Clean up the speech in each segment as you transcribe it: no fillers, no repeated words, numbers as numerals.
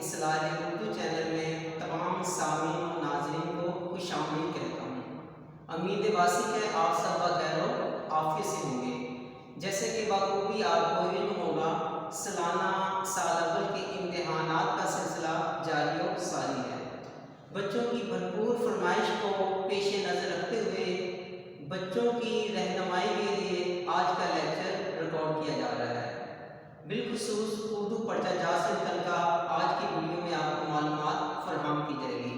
اصلاح اردو چینل میں تمام سامعین و ناظرین کو خوش آمدید کہتا ہوں۔ امید واسع ہے آپ سب بخیر و عافیت سے ہوں گے۔ جیسے کہ بخوبی آپ کو علم ہوگا، سالانہ سال اول کے امتحانات کا سلسلہ جاری و ساری ہے۔ بچوں کی بھرپور فرمائش کو پیش نظر رکھتے ہوئے بچوں کی رہنمائی کے لیے آج کا لیکچر ریکارڈ کیا جا رہا ہے۔ بالخصوص اردو پرچہ جات سے متعلقہ آج کی ویڈیو میں آپ کو معلومات فراہم کی جائے گی۔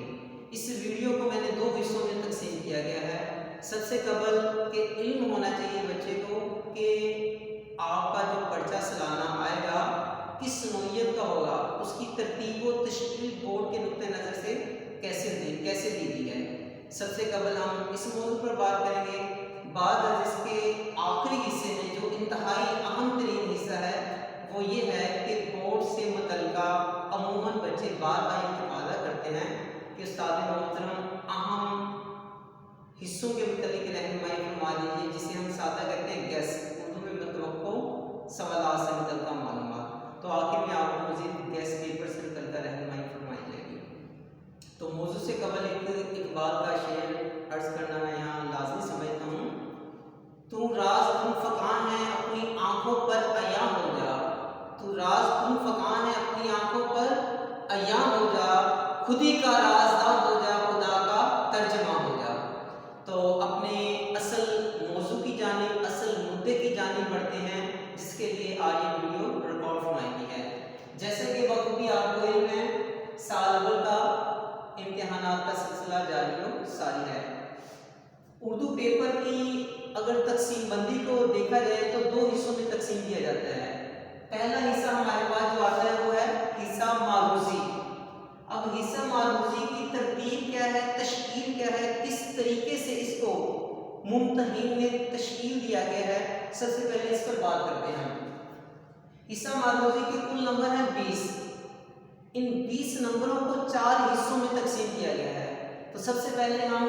اس ویڈیو کو میں نے دو حصوں میں تقسیم کیا گیا ہے۔ سب سے قبل کہ علم ہونا چاہیے بچے کو کہ آپ کا جو پرچہ سالانہ آئے گا کس نوعیت کا ہوگا، اس کی ترتیب و تشکیل بورڈ کے نقطہ نظر سے کیسے دی گئی ہے۔ سب سے قبل ہم اس موضوع پر بات کریں گے، بعد از اس کے آخری حصے میں جو انتہائی اہم ترین حصہ ہے وہ یہ ہے کہ بورڈ سے متعلقہ عموماً بچے بار بار یہ تقاضا کرتے ہیں کہ استاد محترم اہم حصوں کے متعلق رہنمائی فرما دیجیے، جسے ہم سادہ کہتے ہیں گیس، اردو میں متوقع سوالات سے متعلقہ معلومات۔ تو آخر میں آپ کو مزید گیس پیپر سے متعلقہ رہنمائی فرمائی جائے گی۔ تو موضوع سے قبل ایک اقبال کا شعر عرض کرنا میں یہاں لازمی سمجھتا ہوں۔ تو راز تم فقاں ہے اپنی آنکھوں پر عیاں ہو جا، تو راز تم فقاں ہے اپنی آنکھوں پر عیاں ہو جا، خودی کا رازدار ہو جا، خدا کا ترجمہ ہو جا۔ تو اپنے اصل موضوع کی جانب، اصل مدعے کی جانب بڑھتے ہیں، جس کے لیے آج یہ ویڈیو ریکارڈ فرمائی گئی ہے۔ جیسے کہ بخوبی آپ کو علم ہے، سال اول کا امتحانات کا سلسلہ جاری و ساری ہے۔ اردو پیپر کی اگر تقسیم بندی کو دیکھا جائے تو دو حصوں میں تقسیم کیا جاتا ہے۔ پہلا حصہ ہمارے پاس جو آتا ہے وہ ہے حصہ معروضی۔ اب حصہ معروضی کی ترتیب کیا ہے، تشکیل کیا ہے، کس طریقے سے اس کو ممتحن نے تشکیل دیا گیا ہے، سب سے پہلے اس پر بات کرتے ہیں۔ حصہ معروضی کے کل نمبر ہیں 20۔ ان 20 نمبروں کو 4 حصوں میں تقسیم کیا گیا ہے۔ تو سب سے پہلے ہم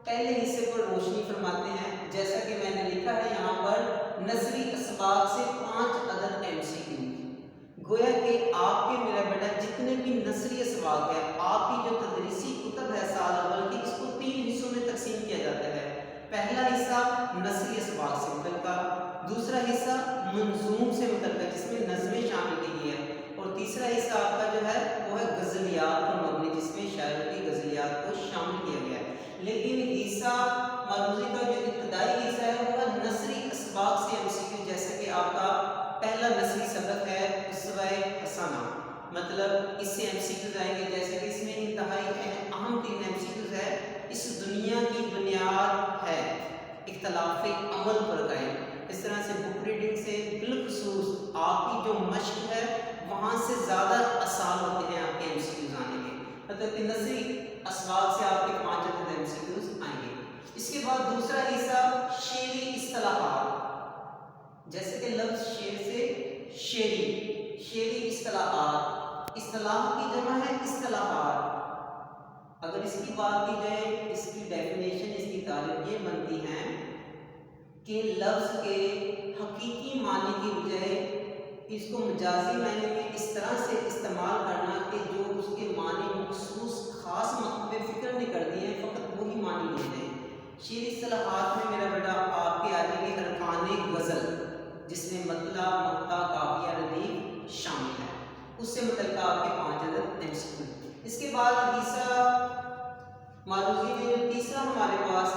پہلے حصے پر روشنی فرماتے ہیں۔ جیسا کہ میں نے لکھا ہے یہاں پر نثری اسباق سے 5 عدد MCQ۔ گویا کہ آپ کے میرا بیٹا جتنے بھی نثری اسباق ہے، آپ کی جو تدریسی کتب ہے سال اول کی، اس کو 3 حصوں میں تقسیم کیا جاتا ہے۔ پہلا حصہ نثری اسباق سے متعلقہ، دوسرا حصہ منظوم سے متعلقہ جس میں نظمیں شامل کی گئی ہیں، اور تیسرا حصہ آپ کا جو ہے وہ ہے غزلیات پر مبنی، جس میں شاعروں کی غزلیات کو شامل کیا گیا ہے۔ لیکن حصہ معروضی کا جو ابتدائی حصہ ہے وہ ہے نثری اسباق سے MCQ، جیسے کہ آپ کا پہلا نثری سبق ہے اسوہ حسنہ، مطلب اس سے MCQs آئیں گے، جیسے کہ اس میں انتہائی اہم 3 MCQs ہے۔ اس دنیا کی بنیاد ہے اختلاف عمل پر قائم۔ اس طرح سے بک ریڈنگ سے بالخصوص آپ کی جو مشق ہے وہاں سے زیادہ آسان ہوتے ہیں آپ کے MCQs آنے کے، مطلب کہ نثری اسباق سے آپ کے 5 عدد MCQs آئیں گے۔ اس کے بعد دوسرا حصہ شعری اصطلاحات، جیسے کہ لفظ شعر سے شعری اصطلاحات، اصطلاح کی جمع ہے اصطلاحات۔ اگر اس کی بات کی جائے، اس کی ڈیفینیشن، اس کی تعریف یہ بنتی ہے کہ لفظ کے حقیقی معنی کی بجائے اس کو مجازی معنی میں اس طرح سے استعمال کرنا کہ جو اس کے معنی مخصوص خاص مقام فکر نے کر دی ہے، فقط وہی معنی لے دیں۔ شعری اصطلاحات میں میرا بیٹا آپ کے آ جائیں گے ارکان غزل، جس میں مطلع، مقطع، قافیہ، ردیف شامل ہے، اس سے متعلقہ آپ کے 5 عدد MCQ۔ اس کے بعد حصہ معروضی میں جو تیسرا ہمارے پاس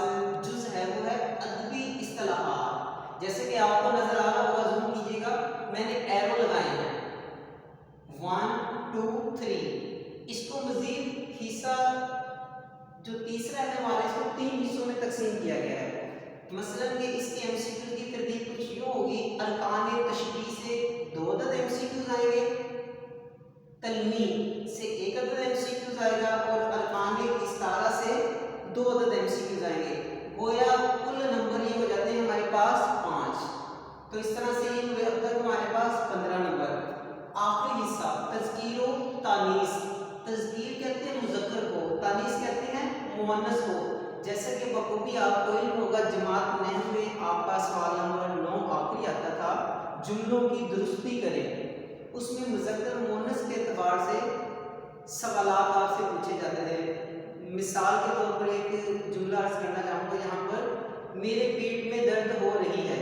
جز ہے وہ ہے ادبی اصطلاحات۔ جیسے کہ آپ کو نظر آ رہا ہوگا، زوم کیجیے گا، میں نے ایرو لگائے ہیں 1 2 3۔ اس کو مزید حصہ جو تیسرا ہے ہمارے، اس کو 3 حصوں میں تقسیم کیا گیا ہے۔ مثلاً کہ اس کے MCQ کی ترتیب کچھ یوں ہوگی، ارکان تشبیہ سے 2 عدد MCQs آئیں گے، تلمین سے 1 عدد MCQs آئے گا، اور ارکان استعارہ سے 2 عدد MCQs آئیں گے۔ گویا کل نمبر یہ ہو جاتے ہیں ہمارے پاس 5۔ تو اس طرح سے یہ ہوئے اب تک ہمارے پاس 15 نمبر۔ آخری حصہ تذکیر و تانیث۔ تذکیر کہتے ہیں مذکر کو، تانیث کہتے ہیں مؤنث کو۔ جیسا کہ بخوبی آپ کو علم ہوگا، جماعت نحو میں آپ کا سوال نمبر 9 آخری آتا تھا، جملوں کی درستی کریں۔ اس میں مذکر مؤنث کے اعتبار سے سوالات آپ سے پوچھے جاتے تھے۔ مثال کے طور پر ایک جملہ عرض کرنا چاہوں گا یہاں پر، میرے پیٹ میں درد ہو رہی ہے۔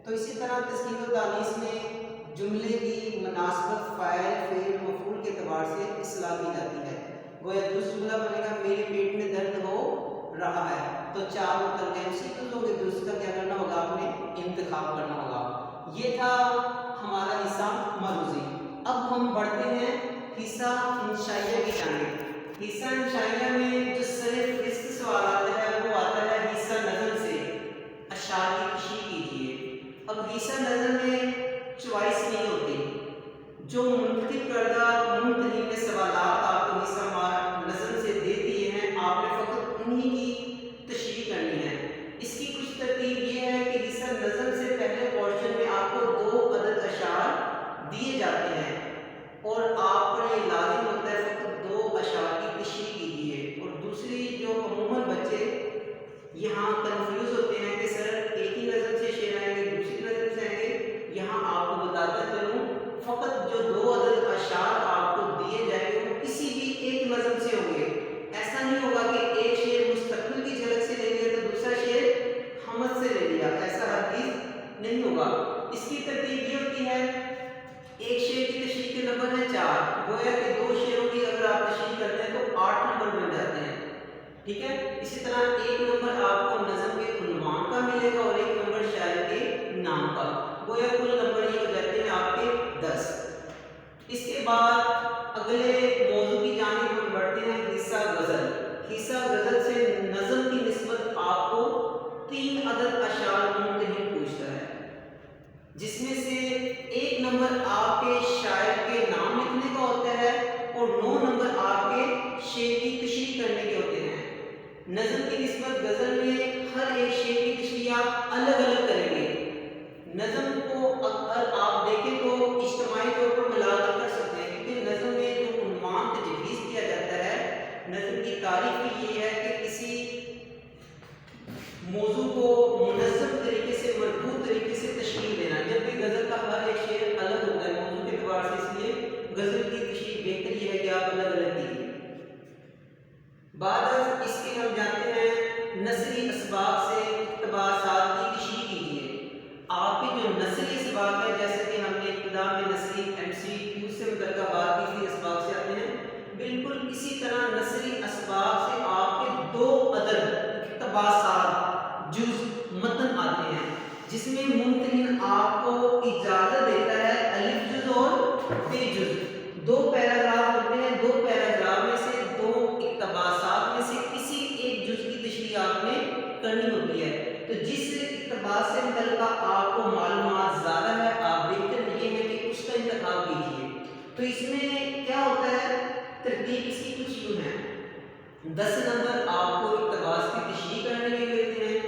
تو اسی طرح تذکیر و تانیث میں جملے کی مناسبت فاعل فعل مفعول کے اعتبار سے اصلاح کی جاتی ہے۔ گویا درست جملہ بنے گا میرے پیٹ میں درد ہو رہا ہے، تو چار مترجم سیکھیں گے، درست کا کیا کرنا ہوگا، آپ نے انتخاب کرنا ہوگا۔ یہ تھا ہمارا حصہ مروزی۔ اب ہم بڑھتے ہیں حصہ انشائیہ کی جانب۔ حصہ انشائیہ میں جو سر فہرست سوال آتا ہے وہ آتا ہے حصہ نظم سے، اشعار کی تشریح کیجیے۔ اب حصہ نظم میں چوائس نہیں ہوتی، جو منتخب کردہ منتخب کے سوالات آپ کو حصہ نظم سے دے دیے ہیں، آپ نے فقط انہی کی تشریح کرنی ہے۔ اس کی کچھ ترتیب یہ ہے کہ حصہ نظم سے پہلے پورشن میں آپ کو 2 عدد اشعار دیے جاتے ہیں اور آپ پر یہ لازم ہوتا ہے فقط 2 اشعار کی تشریح کیجیے۔ اور دوسری جو عموماً بچے یہاں کنفیوز ہوتے ہیں کہ سر ایک ہی نظم سے شعر آئیں گے، دوسری نظم سے آئیں گے، یہاں آپ کو بتاتا چلوں فقط جو 2 عدد اشعار آپ کو دیے جائیں گے وہ کسی بھی ایک نظم سے ہوں گے۔ ایسا نہیں ہوگا کہ ایک شعر مستقبل کی جھلک سے لے لیا تو دوسرا شعر حمد سے لے لیا، ایسا ہرگز نہیں ہوگا۔ اس کی ترتیب یہ ہوتی ہے، ایک شعر کی تشریح کے نمبر ہے 4، گویا کہ 2 شعروں کی اگر آپ تشریح کرتے ہیں تو 8 نمبر بن جاتے ہیں، ٹھیک ہے۔ اسی طرح 1 نمبر آپ کو نظم کے عنوان کا ملے گا اور 1 نمبر شاعر کے نام کا، گویا کل نمبر یہ ہو جاتے ہیں آپ کے 10۔ اس کے بعد اگلے موضوع کی جانب ہم بڑھتے ہیں حصہ غزل۔ حصہ غزل سے نظم کی نسبت آپ کو 3 عدد اشعار منتخب پوچھتا ہے، جس میں سے 1 نمبر آپ کے شاعر کے نام لکھنے کا ہوتا ہے اور 9 نمبر آپ کے شعر کی تشریح کرنے کے ہوتے ہیں۔ نظم کی نسبت غزل میں ہر ایک شعر کی تشریح آپ الگ الگ کریں گے۔ نظم کو اگر آپ دیکھیں تو اجتماعی طور پر ملا کر سکتے ہیں، کیونکہ نظم میں جو عنوان تجویز کیا جاتا ہے، نظم کی تعریف یہ ہے کہ کسی موضوع کو منظم طریقے سے مربوط طریقے سے تشکیل دینا، جبکہ غزل کا ہر ایک شعر الگ ہوتا ہے موضوع کے اعتبار سے، اس لیے غزل کی تشریح بہتر یہ ہے کہ آپ الگ الگ کیجیے۔ بعد از اس کے ہم جانتے ہیں نثری اسباق سے اقتباسات کی تشریح کیجیے۔ آپ کی جو نثری اسباق ہے، جیسے کہ ہم نے ابتدا میں نثری MCQ سے متعلقہ بات کی تھی، اسباق سے آتے ہیں، بالکل اسی طرح نثری اسباق سے آپ کے 2 عدد اقتباسات جز متن آتے ہیں، جس میں ممتحن آپ کو اجازت دیتا ہے الف جز اور بے جز 2 پیراگراف ہوتے ہیں، 2 پیراگراف میں سے 2 اقتباسات میں سے کسی ایک جز کی تشریح آپ نے کرنی ہوتی ہے۔ تو جس اقتباس سے متعلقہ آپ کو معلومات زیادہ ہے، آپ بہتر یہ ہے کہ اس کا انتخاب کیجیے۔ تو اس میں کیا ہوتا ہے، ترتیب اس کی کچھ یوں ہے، 10 نمبر آپ کو اقتباس کی تشریح کرنے کے ملتے ہیں،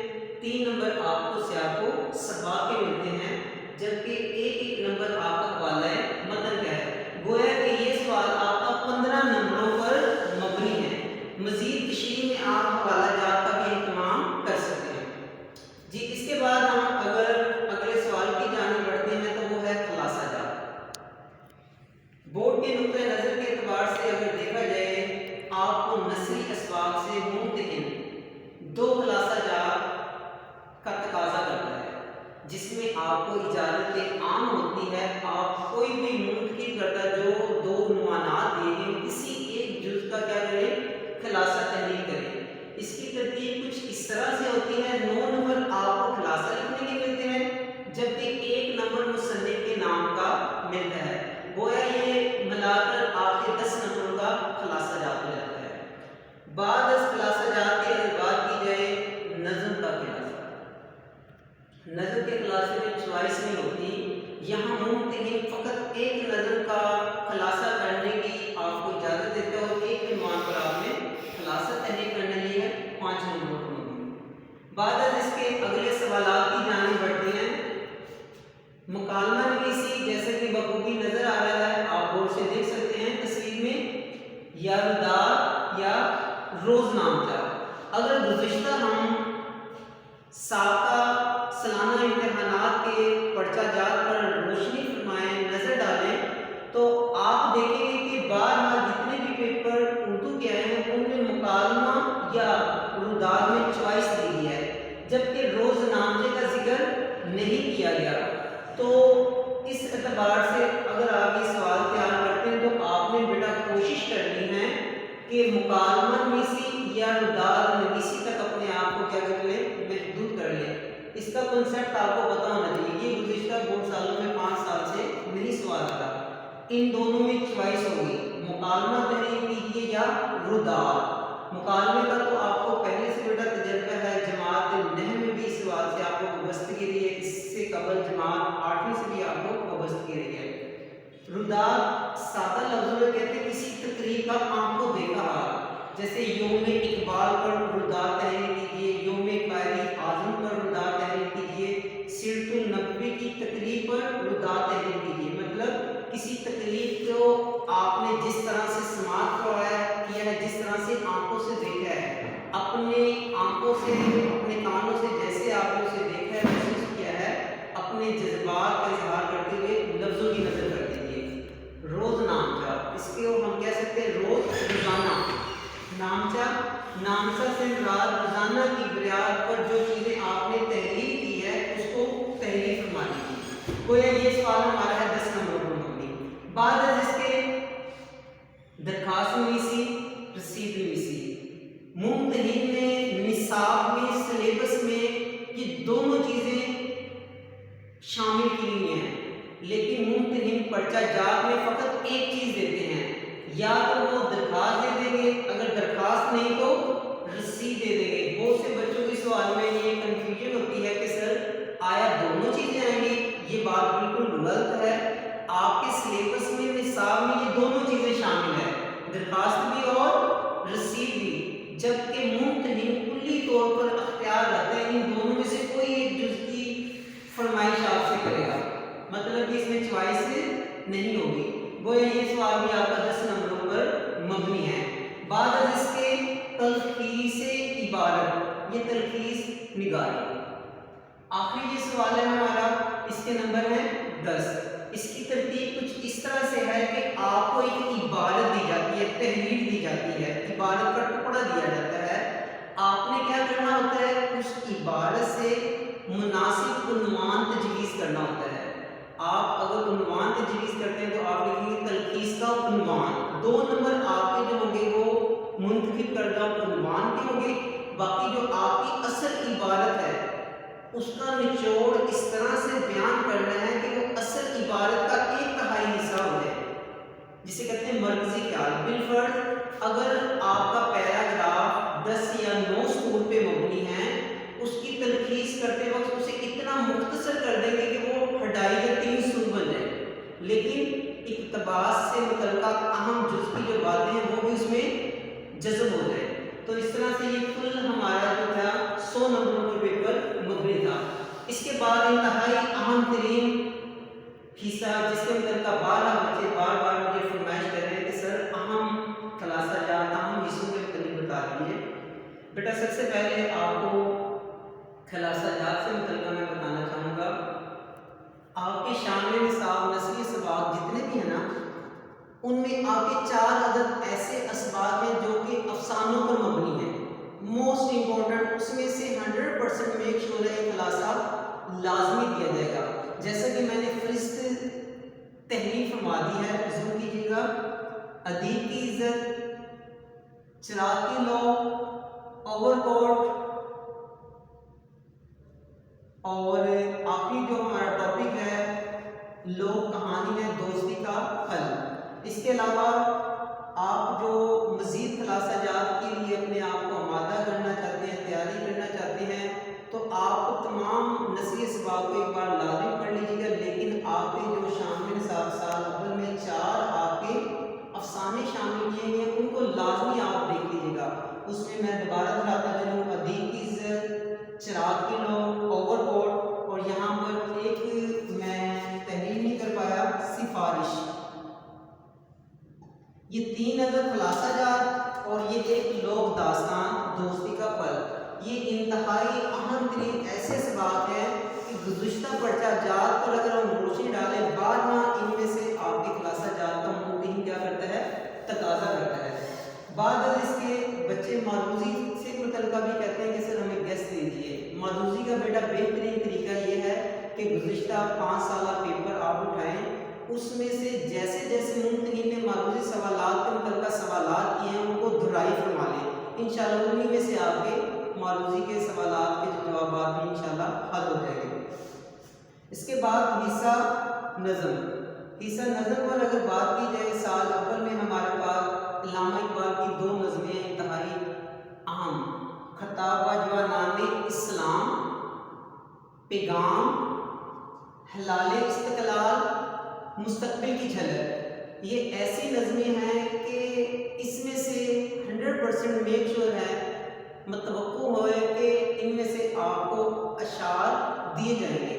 3 نمبر آپ کو سیاق و سباق کے ملتے ہیں، جبکہ 1 نمبر آپ کا حوالہ متن کا ہے۔ گویا کہ یہ سوال آپ کا 15 نمبروں پر مبنی ہے۔ مزید تشریح میں آپ حوالہ جات کا بھی اہتمام کر سکتے ہیں۔ جی، اس کے بعد ہم اگر اگلے سوال کی جانب بڑھتے ہیں تو وہ ہے خلاصہ جات۔ بورڈ کے نقطۂ نظر کے اعتبار سے اگر دیکھا جائے، آپ کو نثری اسباق سے ممتحن 2 خلاصہ جات کا تقاضا کرتا ہے، جس میں آپ کو اجازت عام ہوتی ہے آپ کوئی بھی منتخب کردہ جو 2 عنوانات دیے گئے کسی ایک جز کا کیا کریں، خلاصہ تحریر کریں۔ اس کی ترتیب کچھ اس طرح سے ہوتی ہے، 9 نمبر آپ کو خلاصہ لکھنے کے ملتے ہیں، جبکہ 1 نمبر مصنف کے نام کا ملتا ہے۔ گویا یہ ملا کر آپ کے 10 نمبروں کا خلاصہ جات ہو جاتا ہے۔ بعد از خلاصہ جات کے اگر بات کی جائے نظم کا خلاصہ، نظم کے خلاصے میں چوائس نہیں ہوتی، یہاں ممتحن فقط ایک نظم کا خلاصہ کرنے کی آپ کو اجازت دیتے ہیں اور ایک عنوان پر آپ نے خلاصہ تحریر کرنے لی ہے 5 نمبر پر مبنی۔ بعد از اس کے اگلے سوالات کی جانب بڑھتے ہیں۔ مکالمہ نویسی جیسے کہ بخوبی نظر آ رہا ہے، آپ غور سے دیکھ سکتے ہیں تصویر میں، یا روداد یا روزنامہ۔ اگر گزشتہ ہم سابقہ سالانہ امتحانات کے پرچہ جات پر روشنی فرمائیں، نظر ڈالیں آپ دیکھیں گے کہ بارہا جتنے بھی پیپر اردو کے آئے ہیں ان میں مکالمہ یا روداد میں چوائس دی گئی ہے، جبکہ روز نامزے کا ذکر نہیں کیا گیا۔ تو اس اعتبار سے اگر آپ یہ سوال تیار کرتے ہیں تو آپ نے بیٹا کوشش کرنی ہے کہ مکالمہ نویسی یا روداد نویسی تک اپنے آپ کو کیا کر لیں، محدود کر لیں۔ اس کا کنسیپٹ آپ کو پتہ ہونا چاہیے، یہ گزشتہ بورڈ سالوں میں 5 سال سے نہیں سوال آتا۔ ان دونوں میں چوائس ہوگی، مکالمہ تحریر کیجیے یا روداد۔ مکالمے کا تو آپ کو پہلے سے بیٹا تجربہ ہے، جماعت 9 میں بھی اس سوال سے آپ کو وابستگی رہی ہے، اس سے قبل جماعت 8ویں سے بھی آپ کو وابستگی رہی ہے۔ روداد سادہ لفظوں میں کہتے ہیں کسی تقریب کا آنکھوں دیکھا حال، جیسے یوم اقبال پر روداد تحریر کیجیے، یوم قائد اعظم پر روداد تحریر کیجیے، سیرت النبوی کی تقریب پر روداد تحریر کیجیے۔ مطلب کسی تقریب کو آپ نے جس طرح سے سماعت کیا ہے، جس طرح سے آنکھوں سے دیکھا ہے، اپنے آنکھوں سے، اپنے کانوں سے جیسے آپ نے اسے دیکھا ہے، محسوس کیا ہے، اپنے جذبات کا اظہار کرتے ہوئے لفظوں کی نظر کر دیجیے۔ روز نامچہ، اس کو ہم کہہ سکتے ہیں روز روزانہ۔ نامچہ، نامچہ سے مراد روزانہ کی بنیاد پر جو چیزیں آپ نے تحریر کی ہے اس کو تحریر فرما لیجیے۔ گویا یہ سوال ہمارا ہے 10 نمبر پر مبنی۔ بعد از اس کے درخواست نویسی، رسید نویسی۔ ممتحن میں، نصاب میں، سلیبس میں یہ دونوں چیزیں شامل کی ہوئی ہیں، لیکن ممتحن پرچہ جات میں فقط ایک چیز دیتے ہیں، یا تو وہ درخواست دے دیں گے، اگر درخواست نہیں تو رسید دے دیں گے۔ بہت سے بچوں کے سوال میں یہ کنفیوژن ہوتی ہے کہ سر آیا دونوں چیزیں آئیں گی؟ یہ بات بالکل غلط ہے۔ آپ کے سلیبس میں، نصاب میں یہ دونوں چیزیں شامل ہیں، درخواست بھی اور رسید بھی، جبکہ ممتحن کلی طور پر اختیار رہتا ہے ان دونوں میں سے کوئی ایک جز کی فرمائش آپ سے کرے گا، مطلب کہ اس میں چوائس نہیں ہوگی۔ گویا یہ سوال بھی آپ کا 10 نمبروں پر مبنی ہے۔ بعد از اس کے تلخیص عبارت، یہ تلخیص نگاری۔ آخری یہ سوال ہے ہمارا، اس کے نمبر ہیں 10۔ اس کی ترتیب کچھ اس طرح سے ہے کہ آپ کو ایک عبارت دی جاتی ہے، تحریر دی جاتی ہے، عبارت کا ٹکڑا دیا جاتا ہے، آپ نے کیا کرنا ہوتا ہے، اس عبارت سے مناسب عنوان تجویز کرنا ہوتا ہے۔ آپ اگر عنوان تجویز کرتے ہیں تو آپ لکھیں گے تلخیص کا عنوان، 2 نمبر آپ کے جو ہوں گے وہ منتخب کردہ عنوان کے ہوں گے، باقی جو آپ کی اصل عبارت ہے اس کا نچوڑ اس طرح سے بیان کرنا ہے کہ وہ اصل عبارت کا 1/3 حصہ ہو جائے، جسے کہتے ہیں مرکزی خیال۔ بالفرض اگر آپ کا پیراگراف 10 یا 9 سطور پہ مبنی ہے، اس کی تلخیص کرتے وقت اسے اتنا مختصر کر دیں گے کہ وہ 2.5 یا 3 سطور بن جائے، لیکن اقتباس سے متعلقہ اہم جز کی جو باتیں ہیں وہ بھی اس میں جذب ہو جائے۔ تو اس طرح سے یہ کل ہمارا جو تھا 100 نمبروں کا پیپر مبنی تھا۔ اس کے بعد انتہائی اہم ترین حصہ جس کے متعلقہ بچے بار بار مجھے فرمائش کر رہے ہیں کہ سر اہم خلاصہ جات، اہم حصوں کے متعلق بتا دیجیے۔ بیٹا سب سے پہلے آپ کو خلاصہ جات سے متعلقہ میں بتانا چاہوں گا۔ آپ کے شامل نصاب نسلی اسباق جتنے بھی ہیں نا، ان میں آپ کے 4 عدد ایسے اسباق ہیں جو کہ افسانوں پر مبنی ہیں، موسٹ امپورٹنٹ، اس میں سے 100% میک شور ہے خلاصہ لازمی دیا جائے گا۔ جیسا کہ میں نے فہرست تحریر فرما دی ہے، ضرور کیجیے گا۔ ادیب کی عزت، چراغ کی لو، اوور کوٹ، اور آخری جو ہمارا ٹاپک ہے لوک کہانی ہے دوستی کا حل۔ اس کے علاوہ آپ جو مزید خلاصہ جات کے لیے اپنے آپ کو آمادہ کرنا چاہتے ہیں، تیاری کرنا چاہتے ہیں، تو آپ تمام نسلی اسباق کو ایک بار لازم پڑھ لیجیے گا، لیکن آپ کے جو شامل نصاب سال اول میں 4 آپ کے افسانے شامل کیے گئے ہیں ان کو لازمی آپ دیکھ لیجیے گا۔ اس میں میں دوبارہ دہراتا چلوں، ادیب کی عزت، چراغ کی لو، اوور کوٹ، اور یہاں پر ایک میں تحریر نہیں کر پایا، سفارش۔ یہ 3 عدد خلاصہ جات اور یہ ایک لوک داستان دوستی کا پل، یہ انتہائی اہم ترین ایسے اسباق ہیں کہ گزشتہ پرچہ جات پر اگر ہم روشنی ڈالیں، بعد میں ان میں سے آپ کے خلاصہ جات کا تازہ کرتا ہے۔ بعد از اس کے بچے مادوزی سے متعلقہ بھی کہتے ہیں کہ سر ہمیں گیس دیجیے۔ مادوزی کا بیٹا بہترین طریقہ یہ ہے کہ گزشتہ 5 سالہ پیپر آپ اٹھائیں، اس میں سے جیسے جیسے ممتحن نے مادوزی سوالات کے متعلقہ سوالات کیے ہیں ان کو دہرائی فرما لیں، انشاءاللہ انہی میں سے آپ کے مادوزی کے سوالات کے جوابات بھی انشاءاللہ حل ہو جائیں گے۔ اس کے بعد حصہ نظم۔ حصہ نظم پر اگر بات کی جائے، سال اول میں ہمارے پاس علامہ اقبال کی 2 نظمیں انتہائی اہم، خطاب و جوانان اسلام، پیغام، ہلال استقلال، مستقبل کی جھلک، یہ ایسی نظمیں ہیں کہ اس میں سے 100% میک شور ہے، متوقع ہوئے کہ ان میں سے آپ کو اشعار دیے جائیں گے۔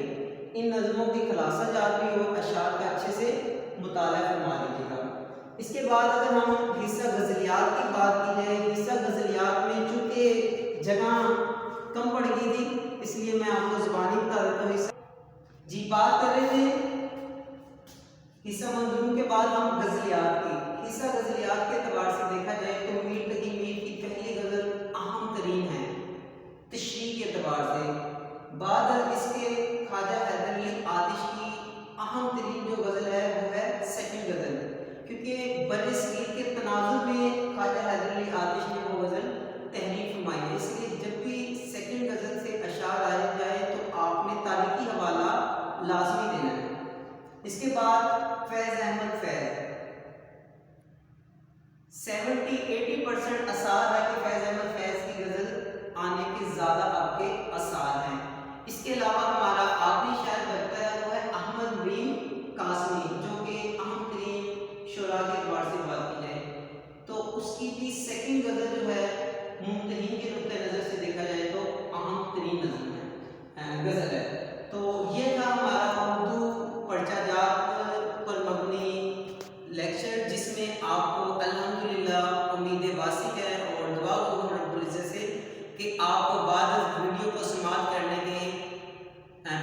ان نظموں کی خلاصہ جات بھی اور اشعار کا اچھے سے مطالعہ فرما لیجیے گا۔ اس کے بعد اگر ہم حصہ غزلیات کی بات کی جائے، حصہ غزلیات میں چونکہ جگہ کم پڑ گئی تھی اس لیے میں آپ کو زبانی بتا دیتا ہوں۔ حصہ جی بات کر رہے تھے حصہ منظوم کے بعد ہم غزلیات کی۔ حصہ غزلیات کے اعتبار سے دیکھا جائے تو میر تقی میر کی پہلی غزل اہم ترین ہے تشریح کے اعتبار سے۔ بعد اس کے خواجہ حیدر علی آتش کی اہم ترین جو غزل ہے وہ ہے سیکنڈ غزل، کیونکہ بر صغیر کے تناظر میں خواجہ حیدر علی آتش نے وہ غزل تحریر فرمائی ہے، اس لیے جب بھی سیکنڈ غزل سے اشعار آئے جائے تو آپ نے تاریخی حوالہ لازمی دینا ہے۔ اس کے بعد فیض احمد فیض، 70-80% آثار ہے کہ فیض احمد فیض کی غزل آنے کے زیادہ اب کے آثار ہیں۔ اس کے علاوہ ہمارا آخری شاعر بنتا ہے وہ ہے احمد معین قاسمی، جو کہ اہم ترین شعراء کے اعتبار سے بات کی جائے تو اس کی بھی سیکنڈ غزل جو ہے ممتحن کے نقطۂ نظر سے دیکھا جائے تو اہم ترین نظم ہے، غزل ہے۔ تو یہ تھا ہمارا اردو پرچہ جات پر مبنی لیکچر، جس میں آپ کو الحمدللہ امید واسع ہے اور دعا کروں رب العزت سے کہ آپ کو بعد از ویڈیو کو سماعت کرنے کے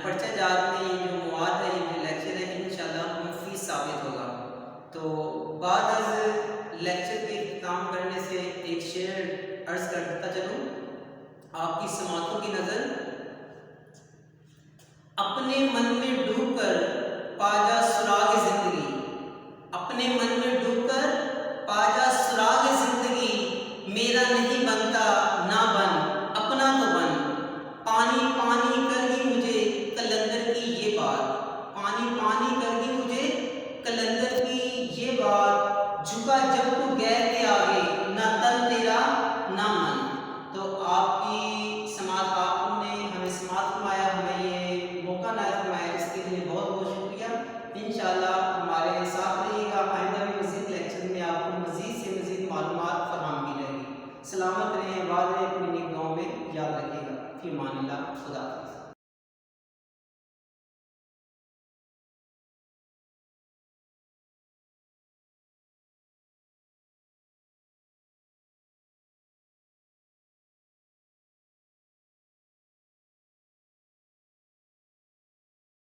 پرچہ جات میں یہ جو مواد ہے، یہ جو لیکچر ہے انشاءاللہ مفید ثابت ہوگا۔ تو بعد از لیکچر کے اختتام کرنے سے ایک شعر عرض کرتا چلوں آپ کی سماعتوں کی نظر۔ اپنے من میں ڈوب کر پا جا سراغ زندگی، اپنے من میں ڈوب کر پا جا سراغ زندگی، میرا نہیں بنتا نہ بن اپنا تو بن، پانی پانی کر گئی مجھے کلندر کی یہ بات، پانی پانی کر گئی مجھے کلندر کی یہ بات، جھکا جب تو غیر کے آگے نہ تن تیرا نہ من۔ تو آپ کی سماعت آپ نے ہمیں سماعت فرمایا، ہمیں یہ موقع عنایت فرمایا، اس کے لیے بہت بہت شکریہ۔ انشاءاللہ ہمارے ساتھ رہیے گا، آئندہ بھی مزید لیکچر میں آپ کو مزید سے مزید معلومات فراہم کی جائے گی۔ سلامت رہیں، آباد رہیں، اپنی نیک دعاؤں میں یاد رکھیے گا۔ فی امان اللہ، خدا حافظ۔